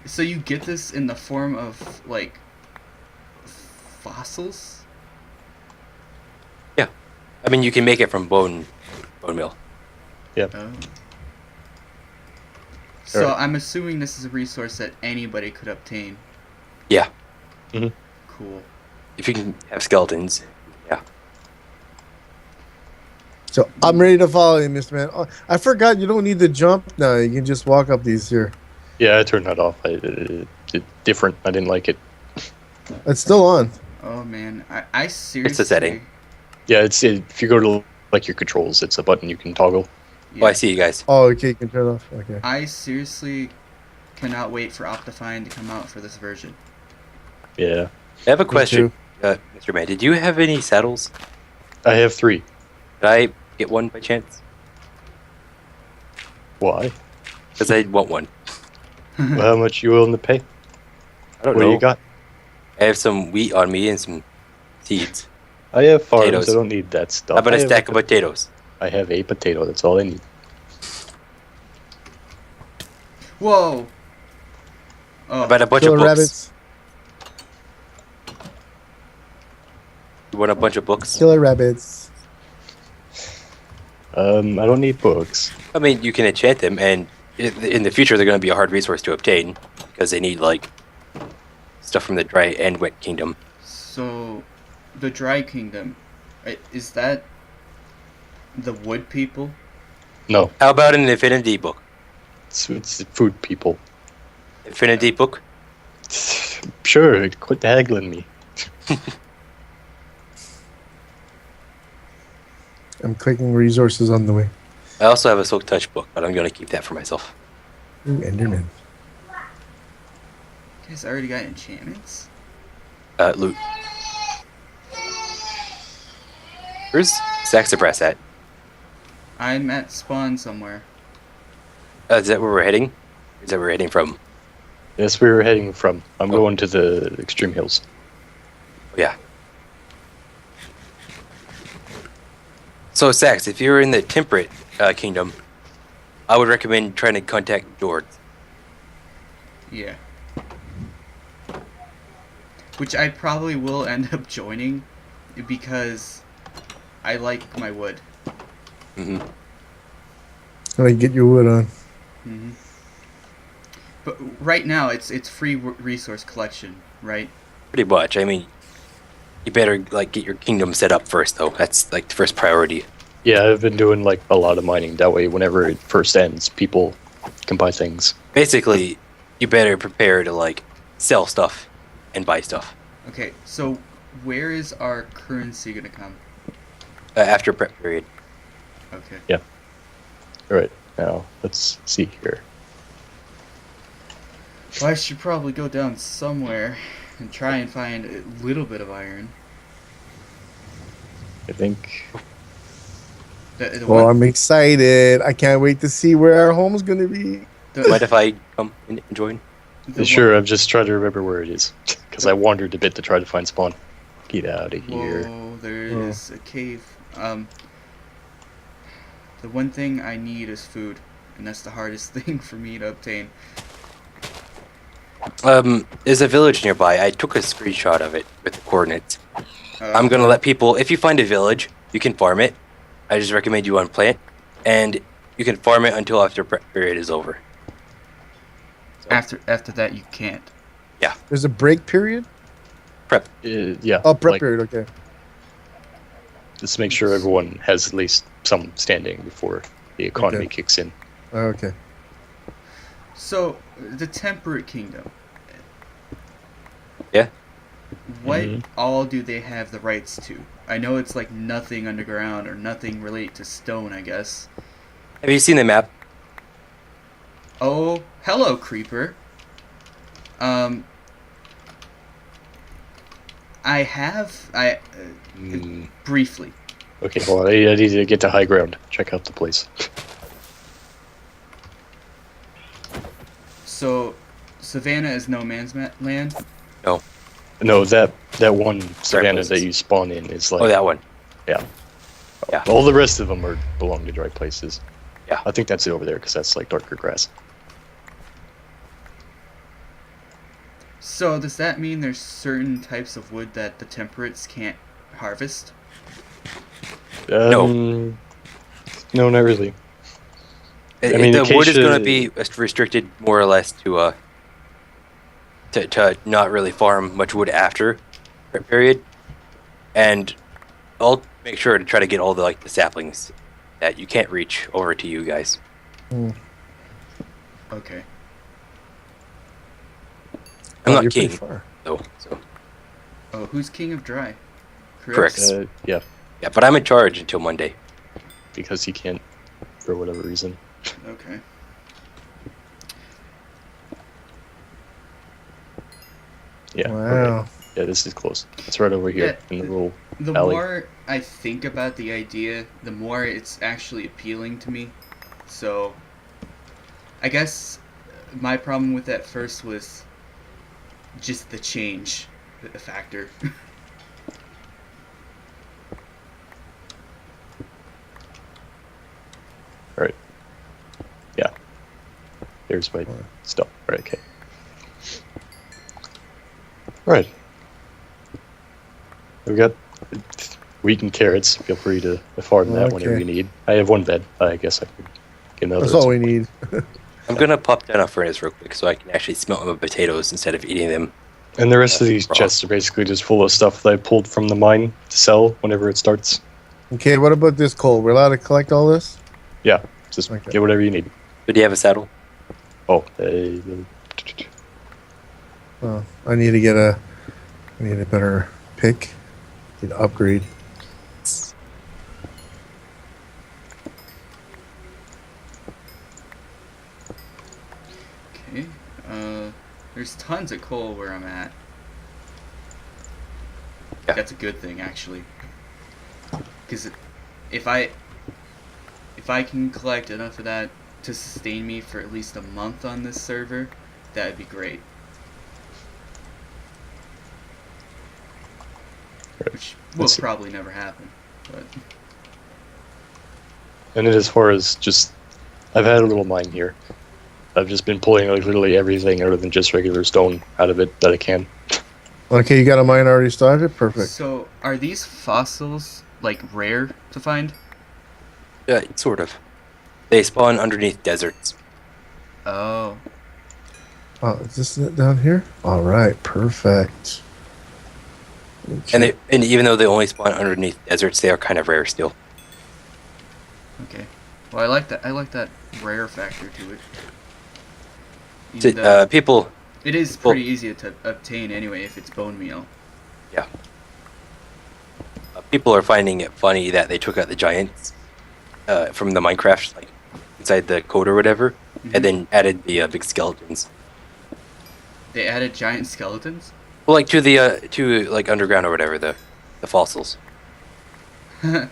So you get this in the form of like fossils? Yeah. I mean, you can make it from bone meal. Yep. Oh. All So right. I'm assuming this is a resource that anybody could obtain. Yeah. Cool. If you can have skeletons. Yeah. So I'm ready to follow you, Mr. Man. Oh, I forgot you don't need to jump now. You can just walk up these here. Yeah, I turned that off. It's different. I didn't like it. It's still on. Oh man, I seriously. setting. Yeah, if you go to like your controls, it's a button you can toggle. Yeah, Oh, I see you guys. Oh, okay, you can turn it off. Okay. I seriously cannot wait for Optifine to come out for this version. Yeah, I have a Me question, too. Mr. Man. Did you have any saddles? I have 3. Did I get one by chance? Why? Because I want one. Well, how much you willing to pay? I don't What know. do you got? I have some wheat on me and some seeds. I have farms. Potatoes. I don't need that stuff. How about I a have stack of potatoes? I have a potato. That's all I need. Whoa. Oh, How about a bunch Killer of books? rabbits. You want a bunch of books? Killer rabbits. I don't need books. I mean, you can enchant them, and in the future, they're going to be a hard resource to obtain because they need like stuff from the dry and wet kingdom. so the Dry Kingdom, is that the wood people? No, How about an infinity book? it's food people. Infinity book? Sure, quit haggling me. I'm clicking resources on the way. I also have a silk touch book, but I'm going to keep that for myself. Ooh, Enderman. You guys already got enchantments? Loot. Where's Saxabrass at? I'm at spawn somewhere. Is that where we're heading? Is that where we're heading from? That's where we're heading from. I'm Oh. going to the extreme hills. Oh, yeah. So, Sax, if you're in the temperate kingdom, I would recommend trying to contact Jord. Yeah. Which I probably will end up joining because I like my wood. Mm-hmm. Can I get your wood on? hmm But right now it's free resource collection, right? Pretty much. I mean, you better like get your kingdom set up first, though. That's like the first priority. Yeah, I've been doing like a lot of mining. That way, whenever it first ends, people can buy things. Basically, you better prepare to like sell stuff and buy stuff Okay, so where is our currency gonna come? after prep period. Okay. All right, now let's see here. Well, I should probably go down somewhere and try and find a little bit of iron. I think The Well, one, I'm excited. I can't wait to see where our home's going to be. Mind if I come and join? the sure. one- I'm just trying to remember where it is because I wandered a bit to try to find spawn. Get out of here. Whoa, there Oh. is a cave. The one thing I need is food, and that's the hardest thing for me to obtain. There's a village nearby. I took a screenshot of it with the coordinates. I'm gonna Uh, let people. If you find a village, you can farm it. I just recommend you unplant, and you can farm it until after prep period is over. After that, you can't. There's a break period? Prep. Yeah. Oh, prep like, period. Okay. Let's make sure everyone has at least some standing before the economy Okay. kicks in. Okay. So the Temperate Kingdom. Yeah. What Mhm. all do they have the rights to? I know it's like nothing underground or nothing related to stone, I guess. Have you seen the map? Oh, hello, creeper. I have briefly. Okay, well, I need to get to high ground. Check out the place. So, Savannah is no man's land. No, that one savannah places. that you spawn in is like. Oh, that one. Yeah. Yeah. All the rest of them belong to dry places. Yeah. I think that's it over there because that's like darker grass. So does that mean there's certain types of wood that the temperates can't harvest? No, not really. I mean, the wood is going to acacia- be restricted more or less to not really farm much wood after that period, and I'll make sure to try to get all the the saplings that you can't reach over to you guys. Okay. I'm not you're pretty king far. though, so Oh, who's king of dry? Correct. Yeah, yeah, but I'm in charge until Monday. because he can't, for whatever reason. Okay. Yeah. Wow. Okay. Yeah, this is close. It's right over here Yeah, in the little. The Alley. more I think about the idea, the more it's actually appealing to me. So, I guess my problem with that first was just the change factor. Right. Yeah. There's my stuff. Right. Okay. Right. We got wheat and carrots. Feel free to farm that whenever Okay. you need. I have one bed. I guess I could get another. That's all we need. I'm gonna pop down a furnace real quick so I can actually smelt my potatoes instead of eating them. And the rest of these Raw. chests are basically just full of stuff that I pulled from the mine to sell whenever it starts. Okay, what about this coal? We're allowed to collect all this? Yeah, just Okay. get whatever you need. But do you have a saddle? Oh, Oh, I need a better pick. Need to upgrade. Okay. There's tons of coal where I'm at. Yeah. That's a good thing, actually. Because if I can collect enough of that to sustain me for at least a month on this server, that'd be great. Which will Let's see. probably never happen, but and then as far as just, I've had a little mine here. I've just been pulling like literally everything other than just regular stone out of it that I can. Okay, you got a mine already started? Perfect. So, are these fossils like rare to find? Yeah, sort of. They spawn underneath deserts. Oh, Oh, is this it down here? All right, perfect. And even though they only spawn underneath deserts, they are kind of rare still. okay. Well, I like that. I like that rare factor to it. So, Even though people, it is pretty easy to obtain anyway if it's bone meal. people are finding it funny that they took out the giants from the Minecraft, like inside the code or whatever, and then added the big skeletons. They added giant skeletons. Well, like to the to like underground or whatever, the fossils. That's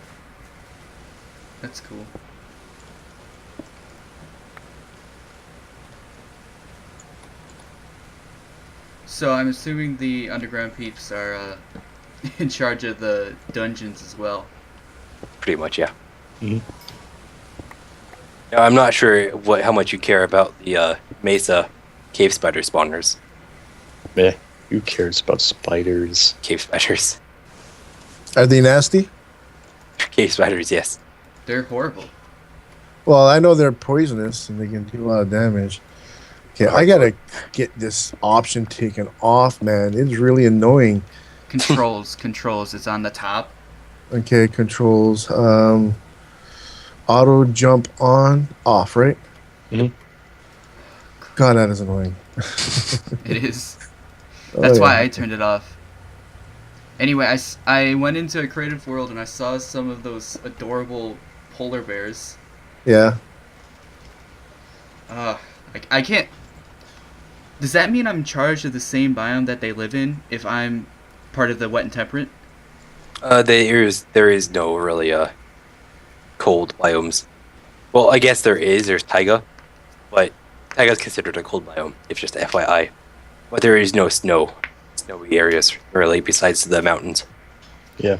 cool. So I'm assuming the underground peeps are in charge of the dungeons as well. Pretty much, yeah. Mhm. Now, I'm not sure how much you care about the Mesa cave spider spawners. Meh. Who cares about spiders? Cave spiders. Are they nasty? Cave spiders, yes. They're horrible. Well, I know they're poisonous and they can do a lot of damage. Okay, I gotta get this option taken off, man. It's really annoying. Controls. It's on the top. Okay, controls. Auto jump on, off, right? Mhm. God, that is annoying. It is. Oh, That's why yeah. I turned it off. Anyway, I went into a creative world and I saw some of those adorable polar bears. Yeah. I can't. Does that mean I'm in charge of the same biome that they live in if I'm part of the wet and temperate? There is no really cold biomes. Well, I guess there is. There's taiga, but taiga's considered a cold biome. It's just FYI. But there is no snowy areas really besides the mountains. Yeah.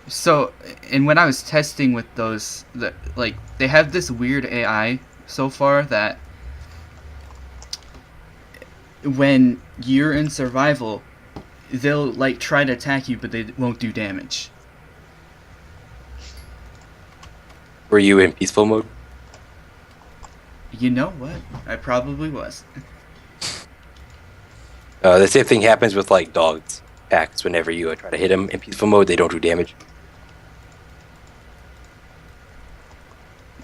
So, and when I was testing with those, they have this weird AI so far that when you're in survival, they'll like try to attack you, but they won't do damage. Were you in peaceful mode? You know what? I probably was. The same thing happens with like dogs packs. Whenever you try to hit them in peaceful mode, they don't do damage.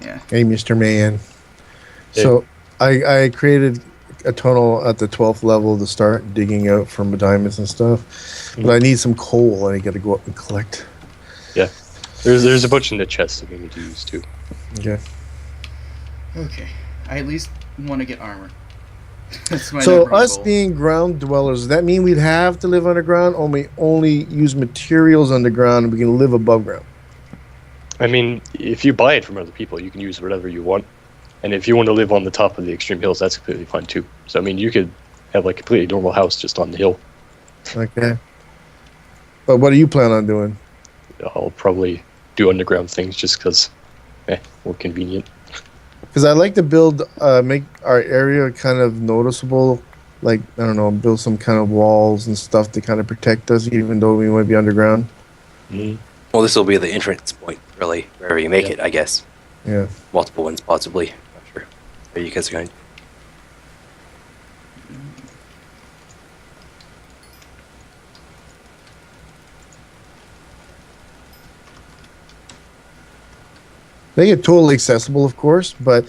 Yeah. Hey, Mr. Man. So I created a tunnel at the 12th level to start digging out for my diamonds and stuff. But I need some coal and I got to go up and collect. Yeah. There's a bunch in the chest that we need to use too. Okay. Okay. I at least want to get armor. That's my So number one us goal. being ground dwellers, does that mean we'd have to live underground, or we only use materials underground and we can live above ground? I mean, if you buy it from other people, you can use whatever you want. And if you want to live on the top of the extreme hills, that's completely fine too. So I mean, you could have like a completely normal house just on the hill. Okay. But what do you plan on doing? I'll probably do underground things just because, more convenient. Because I'd like to build, make our area kind of noticeable. Like, I don't know, build some kind of walls and stuff to kind of protect us, even though we might be underground. Mm. Well, this will be the entrance point, really, wherever you make it, I guess. Yeah. Multiple ones, possibly. Not sure. Where you guys are going? Make it totally accessible, of course, but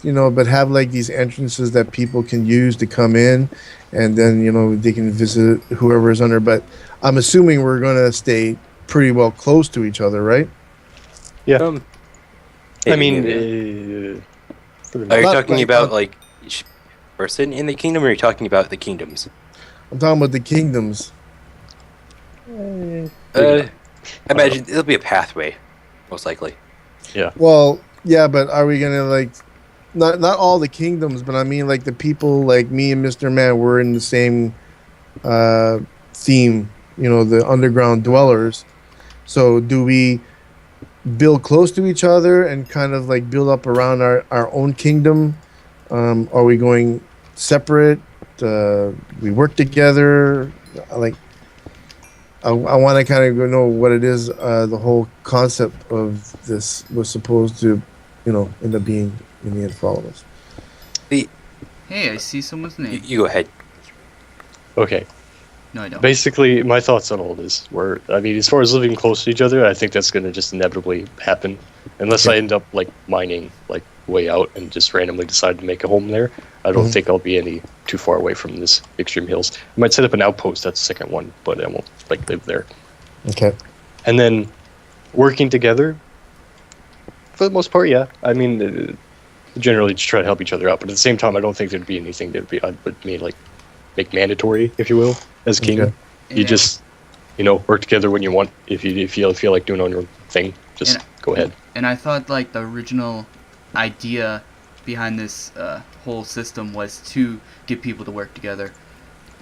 but have like these entrances that people can use to come in, and then they can visit whoever is under. But I'm assuming we're gonna stay pretty well close to each other, right? Yeah. I I mean, are you Not talking like about on- like each person in the kingdom, or are you talking about the kingdoms? I'm talking about the kingdoms. I imagine it'll be a pathway, most likely. Well, yeah, but are we gonna like not all the kingdoms, but I mean like the people like me and Mr. Man, we're in the same theme, the underground dwellers. So do we build close to each other and kind of like build up around our own kingdom? Are we going separate? We work together? Like I want to kind of know what it is. The whole concept of this was supposed to, end up being in the end for all of us. Hey, I see someone's name. You go ahead. okay. No, I don't. Basically, my thoughts on all this were, I mean, as far as living close to each other, I think that's going to just inevitably happen. Unless I end up, like, mining, like, way out and just randomly decide to make a home there. I don't think I'll be any too far away from this extreme hills. I might set up an outpost, that's the second one, but I won't, like, live there. Okay. And then, working together, for the most part, yeah. I mean, generally just try to help each other out, but at the same time, I don't think there'd be anything that would be, like, make mandatory, if you will, as a king. Okay. You Yeah. just, work together when you want. If you feel like doing on your own thing, just go ahead. And I thought like the original idea behind this whole system was to get people to work together.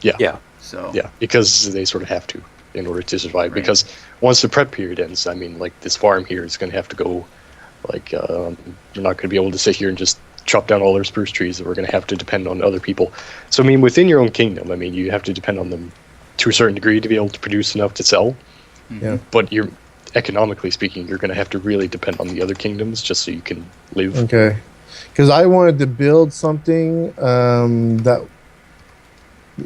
Yeah. So Yeah, because they sort of have to in order to survive. Right. Because once the prep period ends, I mean, like this farm here is going to have to go. Like, you're not going to be able to sit here and just chop down all their spruce trees. We're going to have to depend on other people. So, I mean, within your own kingdom, I mean, you have to depend on them to a certain degree to be able to produce enough to sell. Yeah. But economically speaking, you're going to have to really depend on the other kingdoms just so you can live. Okay. Because I wanted to build something that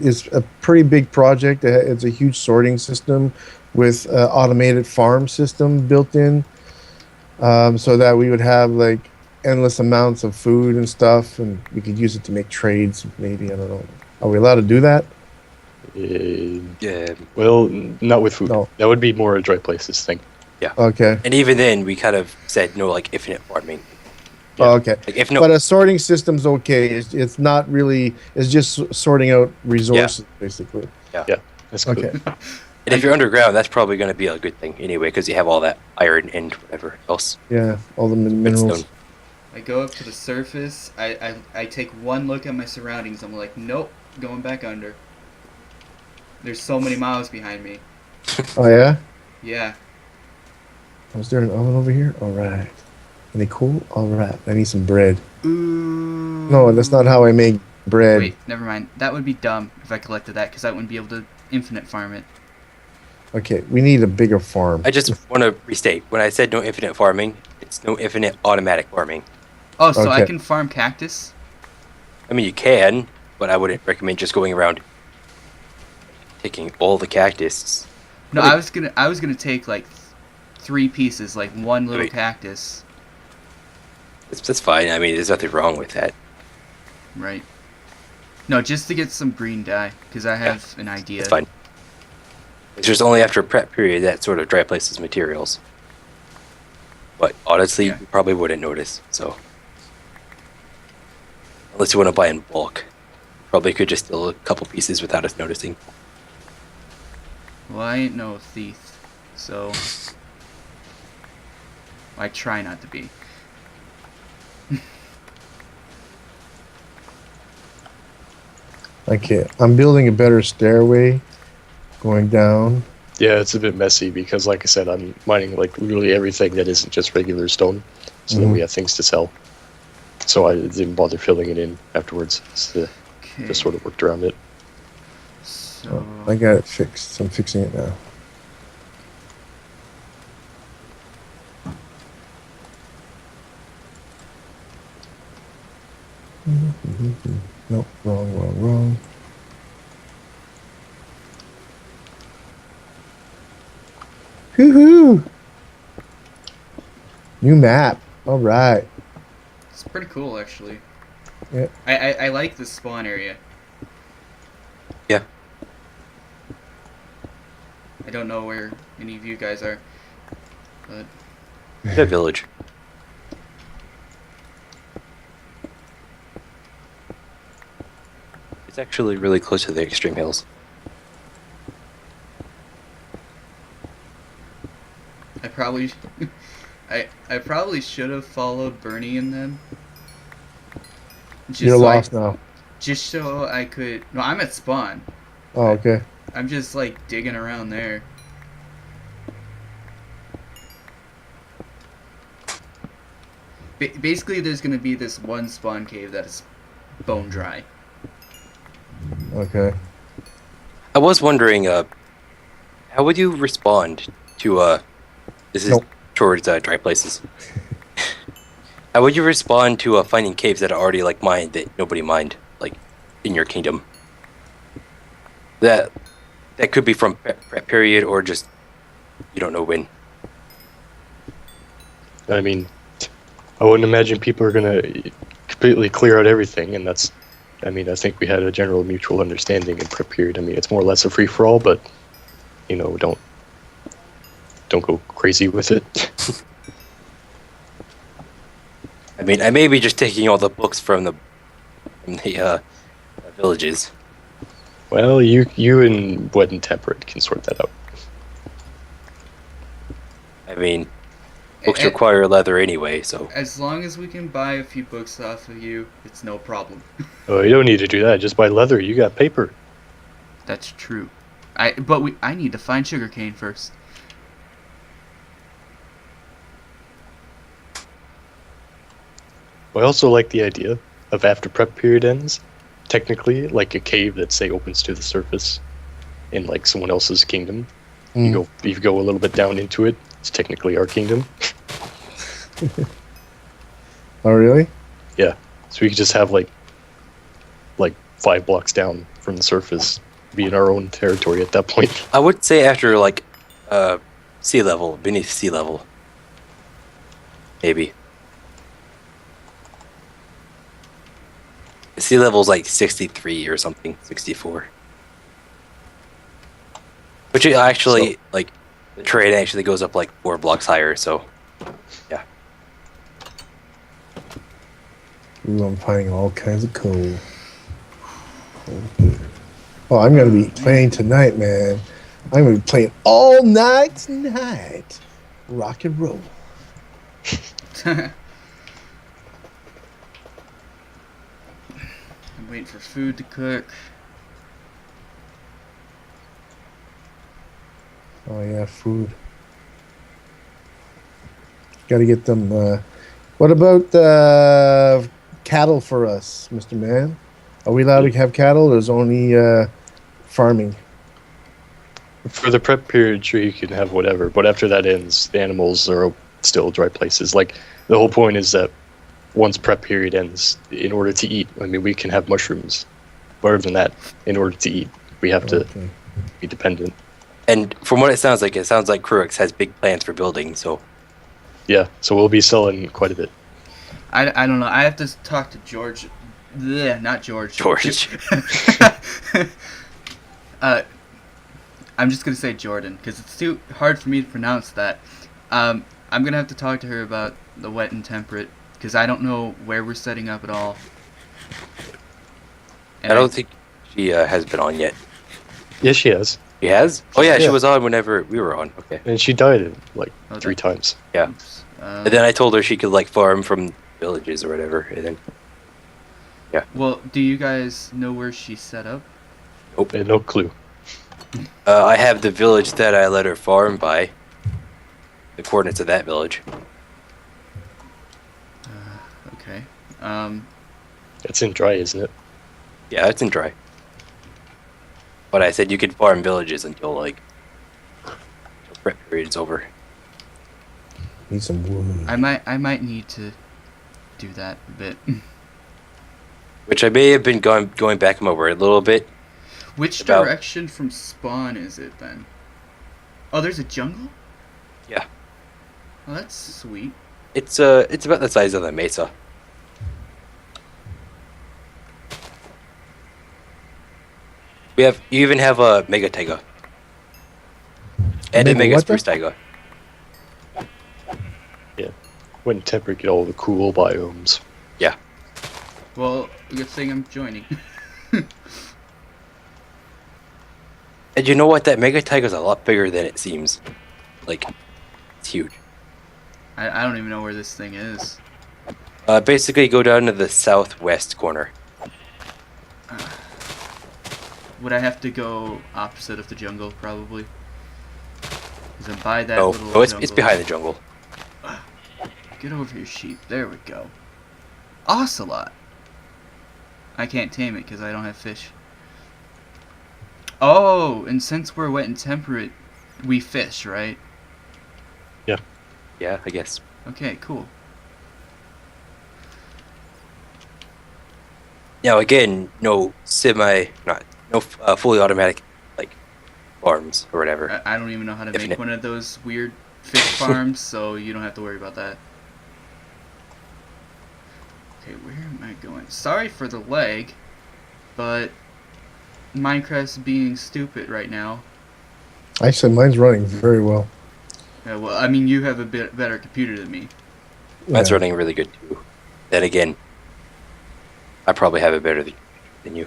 is a pretty big project. It's a huge sorting system with automated farm system built in, so that we would have like endless amounts of food and stuff, and we could use it to make trades. Maybe, I don't know. Are we allowed to do that? Yeah. Well, not with food. No. That would be more a dry places thing. Okay. And even then, we kind of said no, like infinite farming. Oh, okay. Like if no, But a sorting system's okay. It's not really. It's just sorting out resources, basically. That's good. Okay. and if you're underground, that's probably going to be a good thing anyway, because you have all that iron and whatever else. Yeah. All the minerals. Stone. I go up to the surface. I take one look at my surroundings. I'm like, nope, going back under. There's so many miles behind me. Oh yeah. Yeah. Was there an oven over here? All right. Any cool? All right. I need some bread. Ooh. No, that's not how I make bread. Wait, never mind. That would be dumb if I collected that, because I wouldn't be able to infinite farm it. Okay, we need a bigger farm. I just want to restate when I said no infinite farming, it's no infinite automatic farming. Oh, so I Okay. can farm cactus? I mean, you can, but I wouldn't recommend just going around taking all the cactus. No, Wait. I was gonna take like 3 pieces, like one little Wait. cactus. That's fine. I mean, there's nothing wrong with that. Right. No, just to get some green dye, because I have an idea. It's fine. It's just only after a prep period that sort of dry places materials. But honestly, Yeah. you probably wouldn't notice. So, unless you want to buy in bulk, probably could just steal a couple pieces without us noticing. Well, I ain't no thief, so I try not to be. Okay, I'm building a better stairway going down. Yeah, it's a bit messy because, like I said, I'm mining like literally everything that isn't just regular stone, so that we have things to sell. So I didn't bother filling it in afterwards. So Okay. just sort of worked around it. So I got it fixed. I'm fixing it now. Nope, wrong. Woohoo! New map. All right. it's pretty cool, actually. Yeah. I like the spawn area. Yeah. I don't know where any of you guys are, but The village. It's actually really close to the extreme hills. I probably I probably should have followed Bernie and them. Just You're so lost now. just so I could. No, I'm at spawn. Oh, okay. I'm just like digging around there. Basically, there's gonna be this one spawn cave that is bone dry. Okay. I was wondering, how would you respond to, this is Nope. towards, dry places. How would you respond to, finding caves that are already, like, mined that nobody mined, like, in your kingdom? That could be from prep period or just, you don't know when. I mean, I wouldn't imagine people are gonna completely clear out everything, and that's. I mean, I think we had a general mutual understanding in prep period. I mean, it's more or less a free for all, but you know, don't go crazy with it. I mean, I may be just taking all the books from the villages. Well, you and Wet and Temperate can sort that out. I mean, books Eh, eh. require leather anyway, so As long as we can buy a few books off of you, it's no problem. Oh, you don't need to do that. Just buy leather. You got paper. That's true. I need to find sugarcane first. I also like the idea of after prep period ends, technically, like a cave that say opens to the surface in like someone else's kingdom. You go a little bit down into it. It's technically our kingdom. Oh, really? Yeah. So we could just have like 5 blocks down from the surface, be in our own territory at that point. I would say after like sea level, beneath sea level, maybe. Sea level's like 63 or something, 64. Which it actually, like, the terrain actually goes up like 4 blocks higher, so, yeah. Ooh, I'm finding all kinds of coal. Oh, I'm gonna be playing tonight, man. I'm gonna be playing all night tonight. Rock and roll. I'm waiting for food to cook. Oh yeah, food. Got to get them. What about cattle for us, Mr. Man? Are we allowed to have cattle, or is only farming? For the prep period, sure, you can have whatever, but after that ends, the animals are still dry places. Like, the whole point is that once prep period ends, in order to eat, I mean, we can have mushrooms. But other than that, in order to eat, we have to Okay. be dependent. And from what it sounds like Kruix has big plans for building, so Yeah, so we'll be selling quite a bit. I don't know. I have to talk to George. Bleh, not George. George. I'm just gonna say Jordan because it's too hard for me to pronounce that. I'm gonna have to talk to her about the wet and temperate because I don't know where we're setting up at all. I don't think she has been on yet. Yes, she has. She has? Oh yeah, she Yeah. was on whenever we were on. Okay. And she died like Oh, 3 times. Yeah. Oops. And then I told her she could like farm from villages or whatever, and then Well, do you guys know where she's set up? And no clue. I have the village that I let her farm by. The coordinates of that village. Okay. It's in dry, isn't it? Yeah, it's in dry. But I said you could farm villages until like the prep period's over. Need some wood. I might need to do that a bit. Which I may have been going back in my word a little bit. Which About- direction from spawn is it then? Oh, there's a jungle? Yeah. Oh, that's sweet. It's about the size of the mesa. You even have a mega taiga. And a Mega mega what spruce the- taiga. When temperate, get all the cool biomes. Well, good thing I'm joining. And you know what? That mega taiga's a lot bigger than it seems. Like, it's huge. I don't even know where this thing is. Basically, go down to the southwest corner. Would I have to go opposite of the jungle, probably? Because I'm by that No, little no, it's jungle. behind the jungle. Get over here, sheep. There we go. Ocelot. I can't tame it because I don't have fish. Oh, and since we're wet and temperate, we fish, right? Yeah, I guess. Okay, cool. Now again, no fully automatic like farms or whatever. I don't even know how to make Infinite. one of those weird fish farms, so you don't have to worry about that. Okay, where am I going? Sorry for the lag, but Minecraft's being stupid right now. Actually, mine's running very well. Well, I mean, you have a bit better computer than me. Mine's Yeah. running really good too. Then again, I probably have it better than you.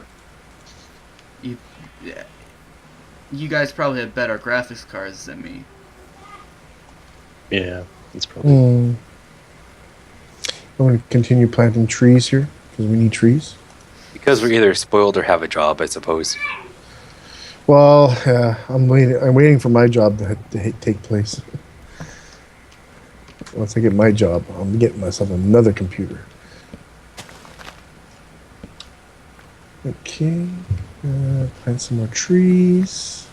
Yeah. You guys probably have better graphics cards than me. Yeah, it's probably. I'm going to continue planting trees here because we need trees. Because we're either spoiled or have a job, I suppose. Well, I'm waiting for my job to take place. Once I get my job, I'm getting myself another computer. Okay, plant some more trees.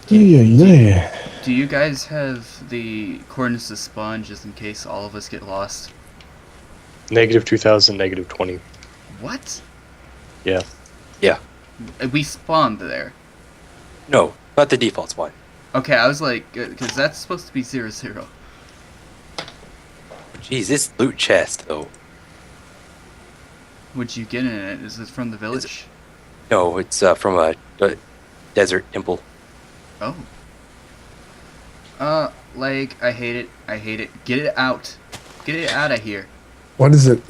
Yeah. Do you guys have the coordinates to spawn just in case all of us get lost? -2000, -20. What? Yeah. We spawned there. No, not the default spawn. Okay, I was like, because that's supposed to be 0, 0. Jeez, this loot chest though. What'd you get in it? Is it from the village? No, it's from a desert temple. Oh. Like, I hate it. I hate it. Get it out. Get it out of here. What is it?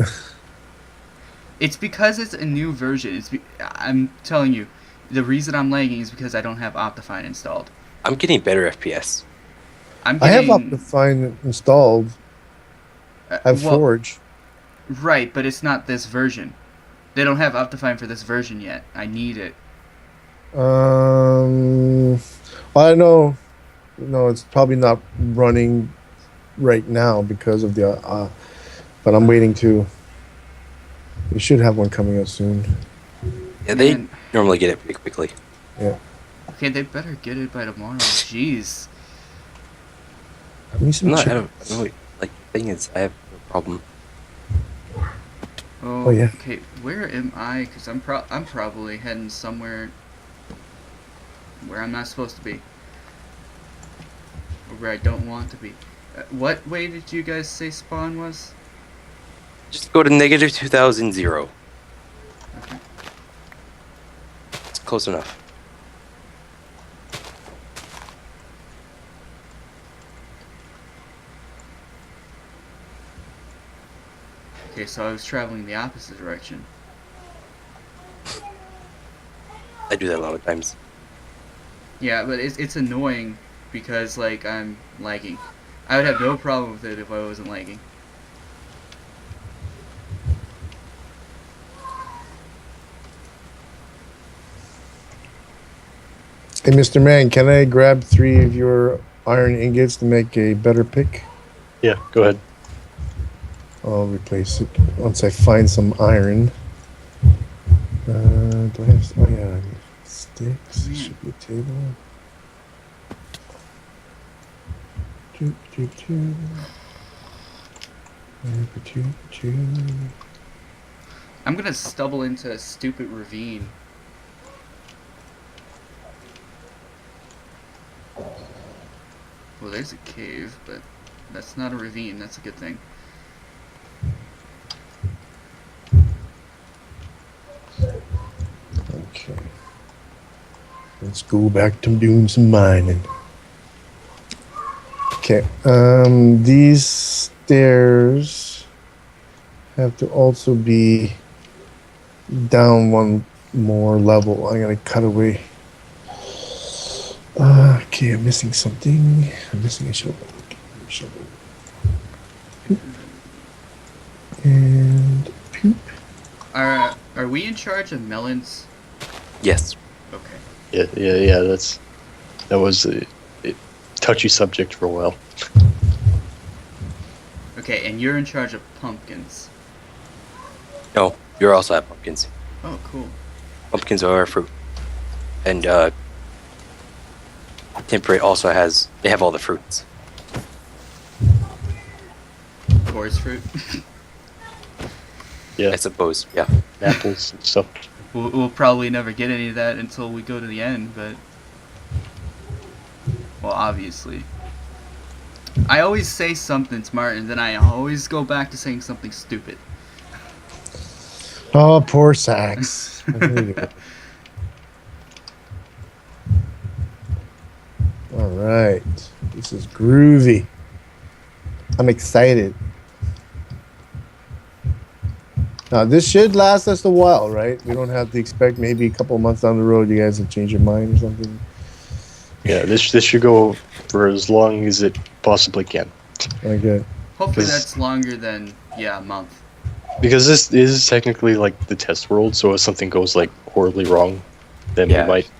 It's because it's a new version. I'm telling you, the reason I'm lagging is because I don't have Optifine installed. I'm getting better FPS. I'm I have getting, Optifine installed. I have well, Forge. Right, but it's not this version. They don't have Optifine for this version yet. I need it. Well, I know. No, it's probably not running right now because of the. But I'm waiting to. We should have one coming out soon. Yeah, they Man. normally get it pretty quickly. Yeah. Okay, they better get it by tomorrow. Jeez. Give me some I chicken. don't know. Like, the thing is, I have no problem. Oh, yeah. Okay, where am I? Because I'm probably heading somewhere where I'm not supposed to be. Or where I don't want to be. What way did you guys say spawn was? Just go to negative 2000. Okay. It's close enough. Okay, so I was traveling the opposite direction. I do that a lot of times. Yeah, but it's annoying because, like, I'm lagging. I would have no problem with it if I wasn't lagging. Hey, Mr. Man, can I grab 3 of your iron ingots to make a better pick? Yeah, go ahead. I'll replace it once I find some iron. Do I have? Oh yeah, I need sticks. Man. Should be a table. Choo, choo, choo. Choo, choo. I'm gonna stumble into a stupid ravine. Well, there's a cave, but that's not a ravine. That's a good thing. Okay. Let's go back to doing some mining. Okay. These stairs have to also be down one more level. I'm gonna cut away. Okay, I'm missing something. I'm missing a shovel. Poop. And poop. Are we in charge of melons? Yes. Okay. Yeah. That was a touchy subject for a while. Okay, and you're in charge of pumpkins. No, you also have pumpkins. Oh, cool. Pumpkins are a fruit. And, Temperate also has... They have all the fruits. Forest fruit. Yeah, I suppose, yeah. apples and stuff. We'll probably never get any of that until we go to the end, but... Well, obviously. I always say something smart, and then I always go back to saying something stupid. Oh, poor Sax. All right. This is groovy. I'm excited. Now, this should last us a while, right? We don't have to expect maybe a couple of months down the road you guys will change your mind or something. Yeah, this should go for as long as it possibly can. Okay. Hopefully 'Cause- that's longer than, yeah, a month. Because this is technically like the test world, so if something goes like horribly wrong, then Yeah. we might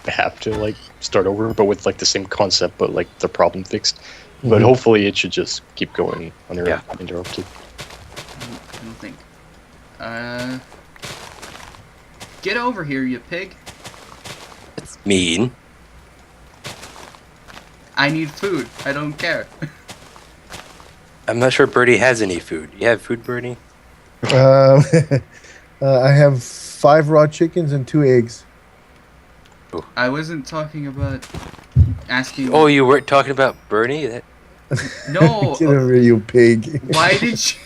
have to like start over, but with like the same concept, but like the problem fixed. But Mhm. hopefully it should just keep going uninterrupted. I don't think. Get over here, you pig. It's mean. I need food. I don't care. I'm not sure Birdie has any food. You have food, Birdie? I have 5 raw chickens and 2 eggs. I wasn't talking about asking. Oh, you weren't talking about Bernie? That... No. Get over here, you pig. Why did you?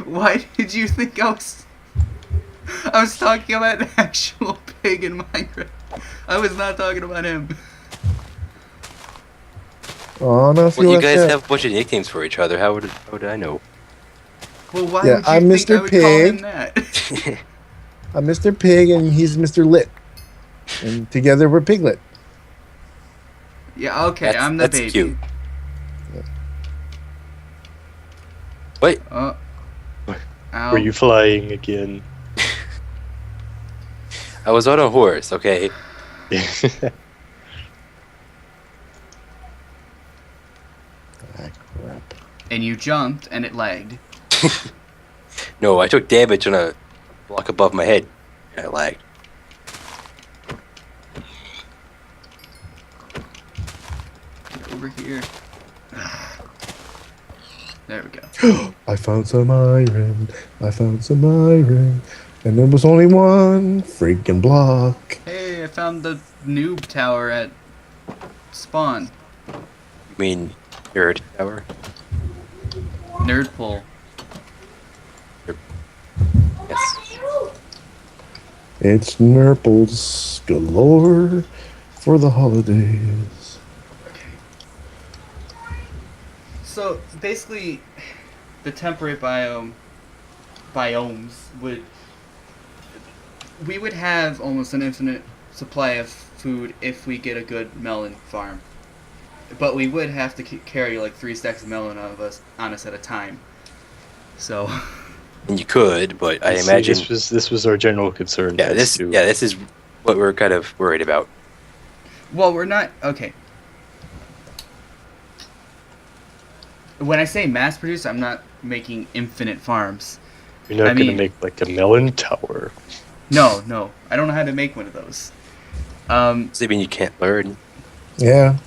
Why did you think I was? I was talking about an actual pig in Minecraft. I was not talking about him. Oh, no, Well, you guys have a bunch of nicknames for each other. How would I know? Well, why Yeah, would you I'm think I Mr. would call him Pig. that? I'm Mr. Pig and he's Mr. Lit. And together we're Piglet. Yeah, okay, I'm the that's baby. cute. Wait, Oh. Ow. Were you flying again? I was on a horse, okay? Ah, crap. and you jumped and it lagged. No, I took damage on a block above my head, and I lagged. Get over here. There we go. I found some iron. I found some iron. And there was only one freaking block. Hey, I found the noob tower at spawn. You mean Nerd Tower? Nerd pole. Yes. It's Nurples galore for the holidays. So basically, the temperate biomes we would have almost an infinite supply of food if we get a good melon farm. But we would have to carry like 3 stacks of melon on us at a time. So. And you could, but I See, imagine this was our general concern. Yeah, this is what we're kind of worried about. Well, we're not okay. When I say mass produce, I'm not making infinite farms. You're not going to make like a melon tower. No, I don't know how to make one of those. Does it mean you can't learn? Yeah.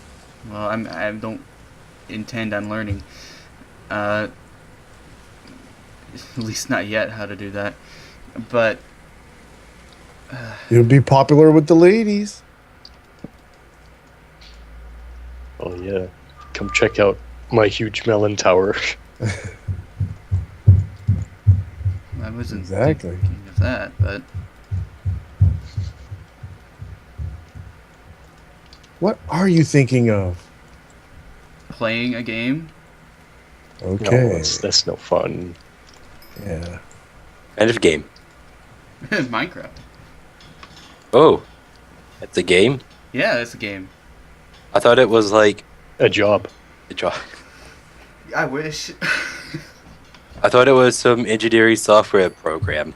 Well, I don't intend on learning. At least not yet how to do that. But You'll be popular with the ladies. Oh yeah, come check out my huge melon tower. I wasn't Exactly. thinking of that, but What are you thinking of? playing a game. Okay. No, that's no fun. Yeah. End of game. Minecraft. Oh, that's a game? Yeah, that's a game. I thought it was like A job. a job. I wish. I thought it was some engineering software program.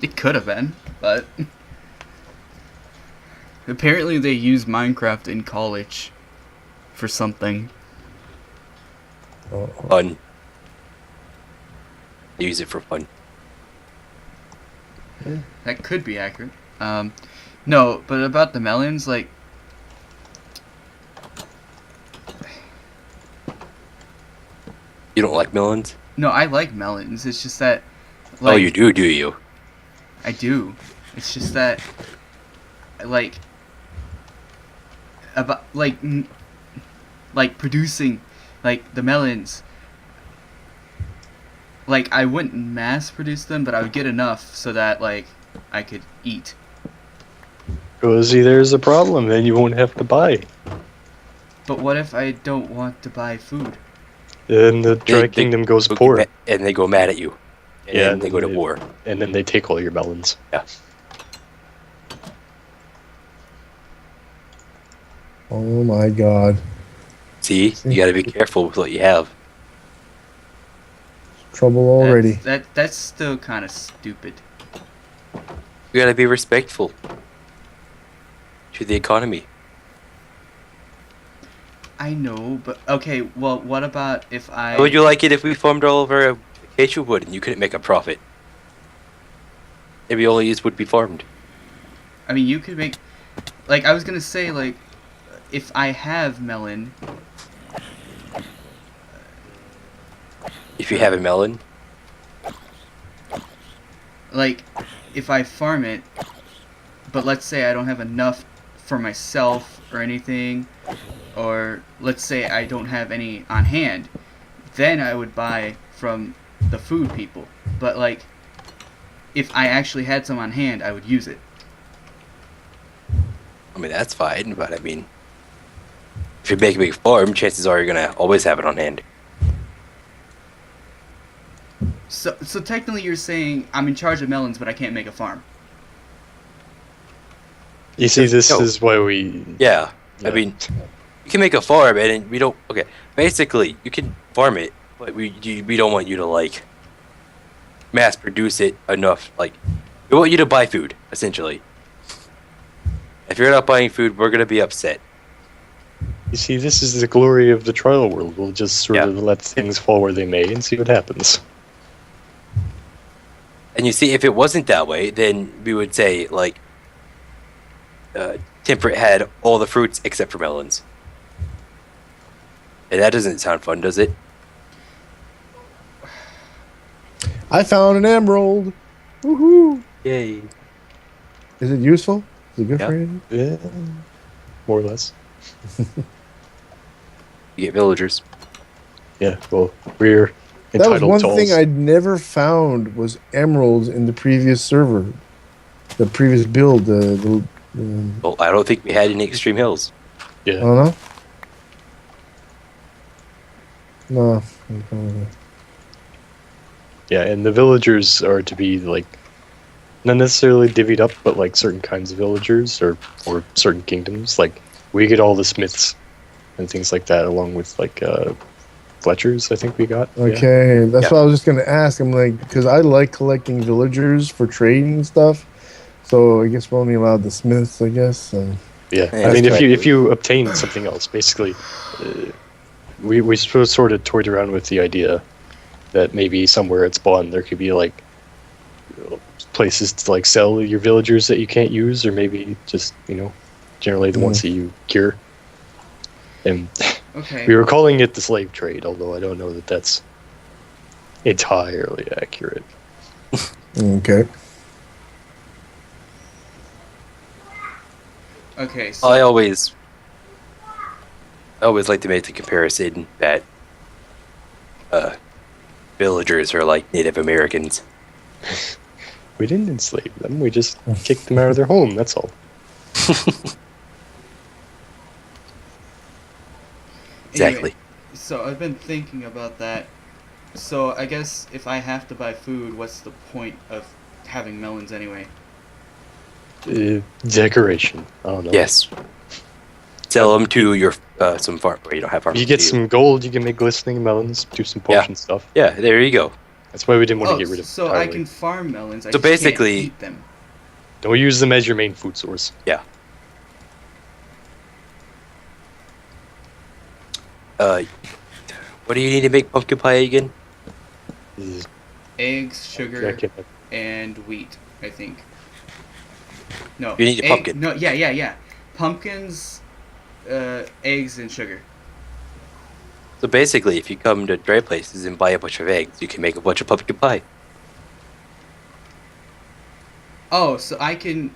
It could have been, but apparently they use Minecraft in college for something. Oh, Fun. Use it for fun. That could be accurate. No, but about the melons, like, You don't like melons? no, I like melons. It's just that, like, Oh, you do you? I do. It's just that, like, about like producing, like the melons. Like, I wouldn't mass produce them, but I would get enough so that like I could eat. Because there's a problem, then you won't have to buy. But what if I don't want to buy food? Then the Dry Kingdom goes poor. And they go mad at you. And Yeah, then they go to war. And then they take all your melons. Yeah. oh my God. See? You gotta be careful with what you have. Trouble already. That's still kind of stupid. You gotta be respectful to the economy. I know, but okay. Well, what about if I? How would you like it if we farmed all of our acacia wood and you couldn't make a profit? Maybe only would be farmed. I mean, you could make. Like, I was gonna say, like, if I have melon, If you have a melon, like, if I farm it, but let's say I don't have enough for myself or anything, or let's say I don't have any on hand, then I would buy from the food people. But, like, if I actually had some on hand, I would use it. I mean, that's fine, but I mean, if you make a big farm, chances are you're gonna always have it on hand. So technically you're saying I'm in charge of melons, but I can't make a farm. You see, this No. is why we... Yeah, I Yeah. mean, you can make a farm, and we don't. Okay, basically, you can farm it, but we don't want you to like mass produce it enough. Like, we want you to buy food, essentially. If you're not buying food, we're gonna be upset. You see, this is the glory of the trial world. We'll just sort of let things fall where they may and see what happens. And you see, if it wasn't that way, then we would say, like, Temperate had all the fruits except for melons. And that doesn't sound fun, does it? I found an emerald. Woohoo! Yay. Is it useful? Is it good Yeah. for anything? Yeah, more or less. You get villagers. Yeah, well, we're That was entitled one to all. thing I'd never found was emeralds in the previous server, the previous build. Well, I don't think we had any extreme hills. I Yeah, don't know. No. yeah, and the villagers are to be like not necessarily divvied up, but like certain kinds of villagers or certain kingdoms. Like we get all the smiths and things like that, along with like Fletchers. I think we got. Yeah. Okay, that's Yeah. what I was just gonna ask. I'm like, because I like collecting villagers for trading stuff. So I guess we're only allowed the smiths, I guess. So. Yeah, Yeah, I mean, that's if you obtain something else, basically, we sort of toyed around with the idea that maybe somewhere at spawn there could be like places to like sell your villagers that you can't use, or maybe just generally the ones that you cure. And Okay. we were calling it the slave trade, although I don't know that that's entirely accurate. Okay. Okay. So I always like to make the comparison that villagers are like Native Americans. We didn't enslave them; we just kicked them out of their home. That's all. Exactly. Anyway, so I've been thinking about that. So I guess if I have to buy food, what's the point of having melons anyway? Decoration. I don't know. Yes. Sell them to your some farm where you don't have farm. You get some gold, you can make glistening melons, do some Yeah. potion stuff. Yeah, there you go. That's why we didn't want Oh, to get rid of them so I entirely. can farm melons. I So just basically- can't eat them. Don't use them as your main food source. Yeah. What do you need to make pumpkin pie again? Eggs, sugar, I can't- and wheat. I think. No. You need a pumpkin. No. Yeah. Pumpkins, eggs, and sugar. So basically, if you come to dry places and buy a bunch of eggs, you can make a bunch of pumpkin pie. Oh, so I can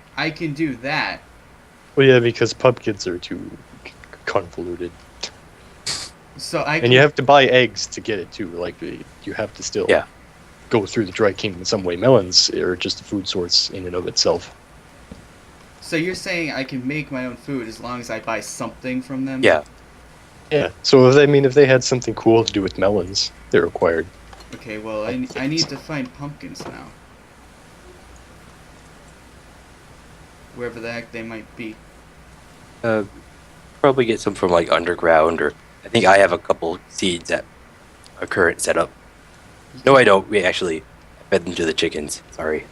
do that. Well, yeah, because pumpkins are too convoluted. So I can. And you have to buy eggs to get it too. Like, you have to still Yeah. go through the dry kingdom in some way. Melons are just a food source in and of itself. So you're saying I can make my own food as long as I buy something from them? Yeah. Yeah. So, if they had something cool to do with melons, they're required. Okay, well, I need to find pumpkins now. Wherever the heck they might be. Probably get some from like underground, or I think I have a couple seeds at our current setup. No, I don't. We actually fed them to the chickens. Sorry.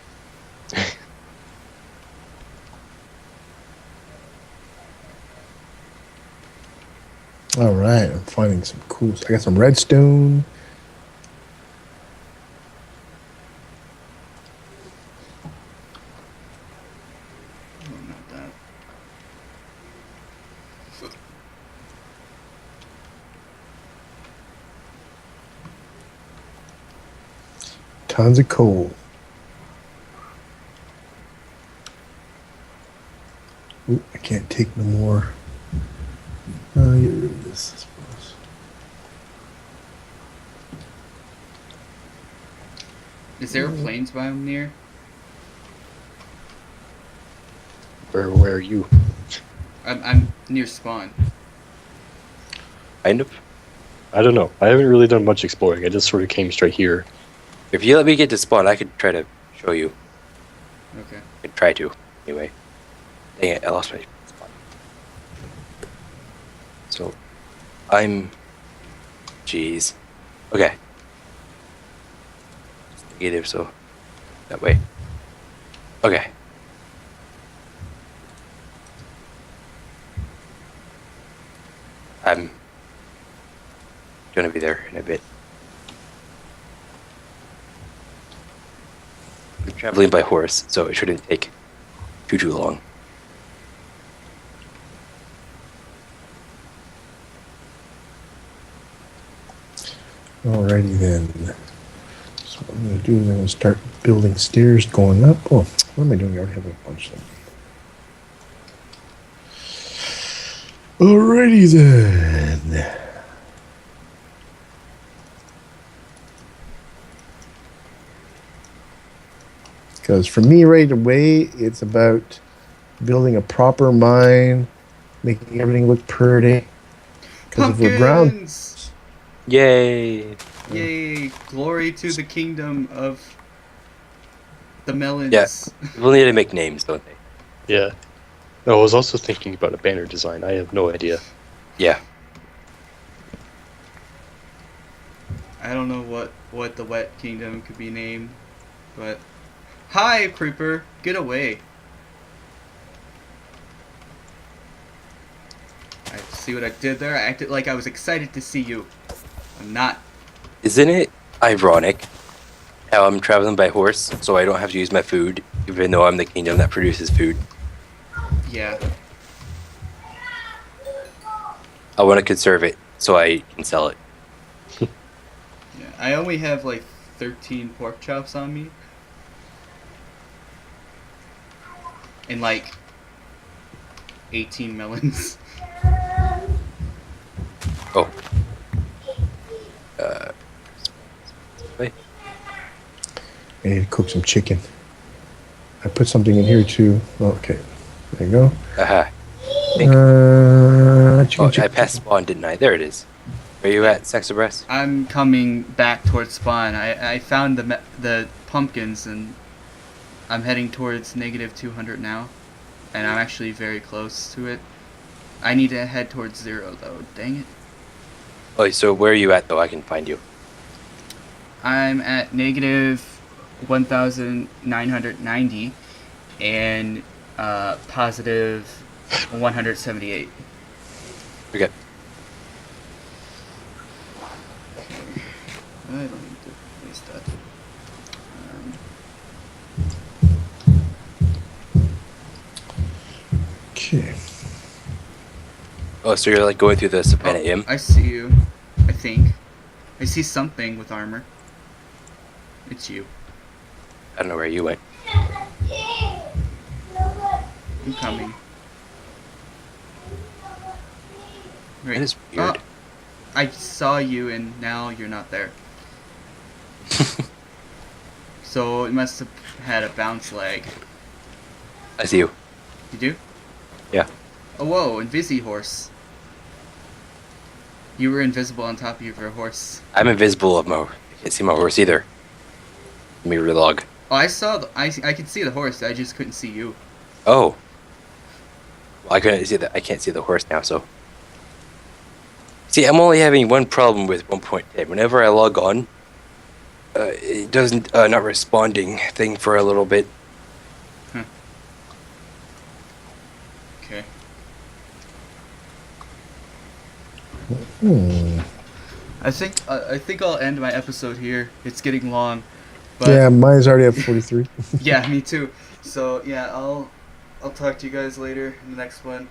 All right, I'm finding some cool. I got some redstone. Oh, not that. Tons of coal. Ooh, I can't take no more. Get rid of this, I suppose. Is there a plains biome near? Where are you? I'm near spawn. Kind of. I don't know. I haven't really done much exploring. I just sort of came straight here. If you let me get to spawn, I could try to show you. Okay. I could try to. Anyway. Dang it, I lost my spot. So, I'm... Jeez. Okay. It's negative, so... That way. Okay. gonna be there in a bit. We're traveling by horse, so it shouldn't take too long. Alrighty then. So what I'm going to do is I'm going to start building stairs going up. Oh, what am I doing? I already have a bunch of them. Alrighty then. Because for me right away, it's about building a proper mine, making everything look pretty. Because if we're ground... Pumpkins! Yay! Yay! Glory to the kingdom of the melons. Yeah. We'll need to make names, don't they? Yeah. No, I was also thinking about a banner design. I have no idea. Yeah. I don't know what the wet kingdom could be named, but... Hi, creeper! Get away! I see what I did there. I acted like I was excited to see you. I'm not. Isn't it ironic how I'm traveling by horse, so I don't have to use my food, even though I'm the kingdom that produces food? Yeah. I want to conserve it so I can sell it. Yeah. I only have like 13 pork chops on me. And like 18 melons. Oh. Wait. I need to cook some chicken. I put something in here too. Oh, okay. There you go. Aha. Chicken, Oh, chicken. I passed spawn, didn't I? There it is. Where you at, Sex Abreast? I'm coming back towards spawn. I found the pumpkins and I'm heading towards negative 200 now. And I'm actually very close to it. I need to head towards 0 though. Dang it. Oh, so where are you at, though? I can find you. I'm at negative 1,990 and positive 178. Okay. I don't need to waste that. Okay. Oh, so you're like going through the Savannah Inn? I see you. I think. I see something with armor. It's you. I don't know where you went. I'm coming. Wait. That is weird. I saw you and now you're not there. So it must have had a bounce lag. I see you. You do? Yeah. Oh, whoa, Invisi horse. You were invisible on top of your horse. I'm invisible of my... I can't see my horse either. Let me relog. Oh, I saw I could see the horse, I just couldn't see you. Oh. Well, I couldn't see the... I can't see the horse now, so... See, I'm only having one problem with 1.10. Whenever I log on, it doesn't... not responding thing for a little bit. Huh. Okay. I think I'll end my episode here. It's getting long. But Yeah, mine's already at 43. yeah, me too. So yeah, I'll talk to you guys later in the next one.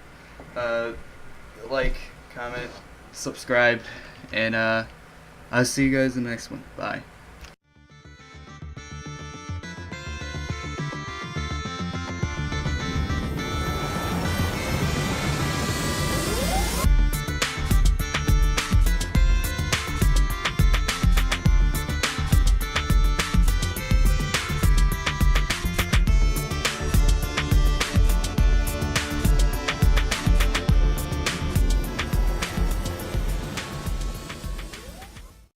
Like, comment, subscribe, and I'll see you guys in the next one. Bye.